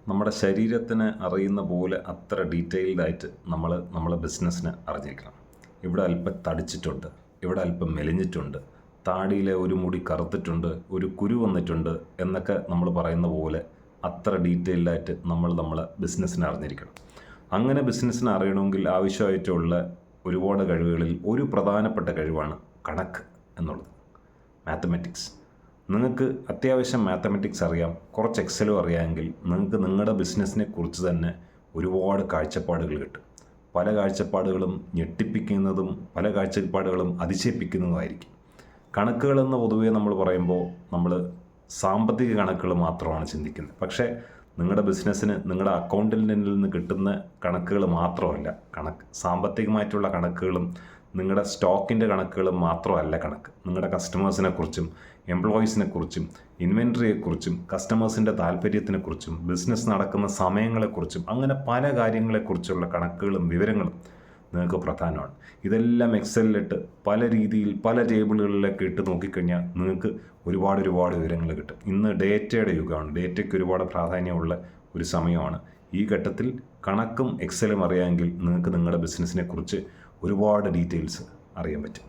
നമ്മുടെ ശരീരത്തിന് അറിയുന്ന പോലെ അത്ര ഡീറ്റെയിൽഡായിട്ട് നമ്മളെ ബിസിനസ്സിനെ അറിഞ്ഞിരിക്കണം. ഇവിടെ അല്പം തടിച്ചിട്ടുണ്ട്, ഇവിടെ അല്പം മെലിഞ്ഞിട്ടുണ്ട്, താടിയിലെ ഒരു മുടി കറുത്തിട്ടുണ്ട്, ഒരു കുരു വന്നിട്ടുണ്ട് എന്നൊക്കെ നമ്മൾ പറയുന്ന പോലെ അത്ര ഡീറ്റെയിൽഡായിട്ട് നമ്മളെ ബിസിനസ്സിനെ അറിഞ്ഞിരിക്കണം. അങ്ങനെ ബിസിനസ്സിനെ അറിയണമെങ്കിൽ ആവശ്യമായിട്ടുള്ള ഒരുപാട് കഴിവുകളിൽ ഒരു പ്രധാനപ്പെട്ട കഴിവാണ് കണക്ക് എന്നുള്ളത്, മാത്തമാറ്റിക്സ്. നിങ്ങൾക്ക് അത്യാവശ്യം മാത്തമാറ്റിക്സ് അറിയാം, കുറച്ച് എക്സലും അറിയാമെങ്കിൽ നിങ്ങൾക്ക് നിങ്ങളുടെ ബിസിനസ്സിനെ കുറിച്ച് തന്നെ ഒരുപാട് കാഴ്ചപ്പാടുകൾ കിട്ടും. പല കാഴ്ചപ്പാടുകളും ഞെട്ടിപ്പിക്കുന്നതും പല കാഴ്ചപ്പാടുകളും അതിശയിപ്പിക്കുന്നതുമായിരിക്കും. കണക്കുകളെന്ന് പൊതുവേ നമ്മൾ പറയുമ്പോൾ നമ്മൾ സാമ്പത്തിക കണക്കുകൾ മാത്രമാണ് ചിന്തിക്കുന്നത്. പക്ഷേ നിങ്ങളുടെ ബിസിനസ്സിന് നിങ്ങളുടെ അക്കൗണ്ടിൽ നിന്ന് കിട്ടുന്ന കണക്കുകൾ മാത്രമല്ല കണക്ക്. സാമ്പത്തികമായിട്ടുള്ള കണക്കുകളും നിങ്ങളുടെ സ്റ്റോക്കിൻ്റെ കണക്കുകളും മാത്രമല്ല കണക്ക്. നിങ്ങളുടെ കസ്റ്റമേഴ്സിനെ കുറിച്ചും എംപ്ലോയീസിനെ കുറിച്ചും ഇൻവെൻട്രിയെക്കുറിച്ചും കസ്റ്റമേഴ്സിൻ്റെ താല്പര്യത്തിനെക്കുറിച്ചും ബിസിനസ് നടക്കുന്ന സമയങ്ങളെക്കുറിച്ചും അങ്ങനെ പല കാര്യങ്ങളെക്കുറിച്ചുള്ള കണക്കുകളും വിവരങ്ങളും നിങ്ങൾക്ക് പ്രധാനമാണ്. ഇതെല്ലാം എക്സലിലിട്ട് പല രീതിയിൽ പല ടേബിളുകളിലൊക്കെ ഇട്ട് നോക്കിക്കഴിഞ്ഞാൽ നിങ്ങൾക്ക് ഒരുപാട് വിവരങ്ങൾ കിട്ടും. ഇന്ന് ഡേറ്റയുടെ യുഗമാണ്. ഡേറ്റയ്ക്ക് ഒരുപാട് പ്രാധാന്യമുള്ള ഒരു സമയമാണ്. ഈ ഘട്ടത്തിൽ കണക്കും എക്സലും അറിയാമെങ്കിൽ നിങ്ങൾക്ക് നിങ്ങളുടെ ബിസിനസ്സിനെ കുറിച്ച് ഒരുപാട് ഡീറ്റെയിൽസ് അറിയാൻ പറ്റും.